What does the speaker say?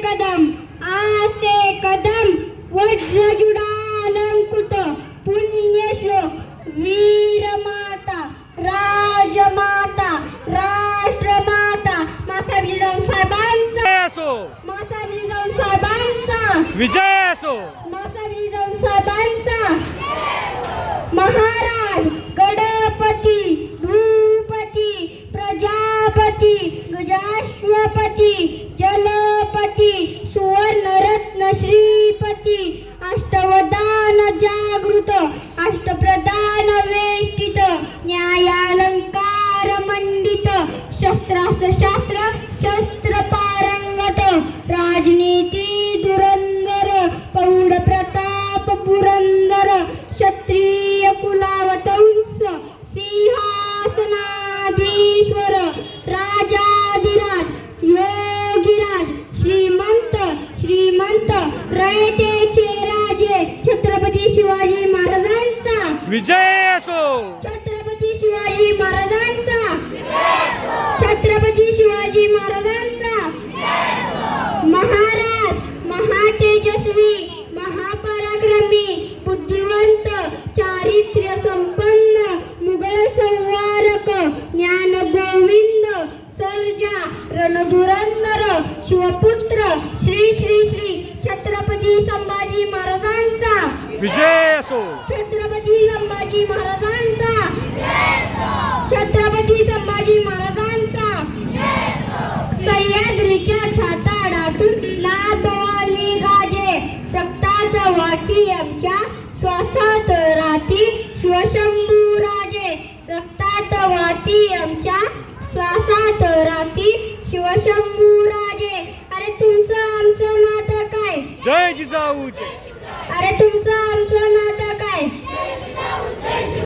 कदम आस्ते कदम वज्रजुडालंकृत पुण्यश्लोक वीरमाता राजमाता राष्ट्रमाता मासाहेब जिजाऊ साहेबांचा मासाहेब जिजाऊ साहेबांचा विजय असो मासाहेब जिजाऊ साहेबांचा महाराज गणपती भूपती प्रजापती गजाश्वपती जलपती सुवर्णरत्न श्रीपती अष्टवदान जागृत अष्टप्रधान वेष्टित न्यायालंकार मंडित शस्त्रास्त्र शास्त्र शस्त्र पारंगत राजनीती धुरंधर पौढ प्रताप पुरंदर क्षत्रिय कुलावतंस सिंहासनाधीश्वर राजाधिराज योगीराज श्रीमंत श्रीमंत रयतेचे राजे छत्रपती शिवाजी महाराजांचा विजय असो छत्रपती शिवाजी महाराजांचा छत्रपती शिवाजी महाराजांचा महाराज महातेजस्वी महापराक्रमी बुद्धिवंत चारित्र्य संपन्न मुघल संवारक ज्ञान गोविंद सर्जा रणधुरंदर शिवपुत्र श्री श्री श्री छत्रपती संभाजी महाराजांचा विजय असो छत्रपती संभाजी महाराजांचा छत्रपती संभाजी महाराजांचा सह्याद्रीच्या छाताडातून नादवाली गाजे रक्तात वाटी आमच्या श्वासात राती शिवशंभू राजे रक्तात वाटी आमच्या श्वासात राती शिवशंभू राजे अरे तुमचं आमचं नातं काय जय जिजाऊ जय अरे तुमचं आमचं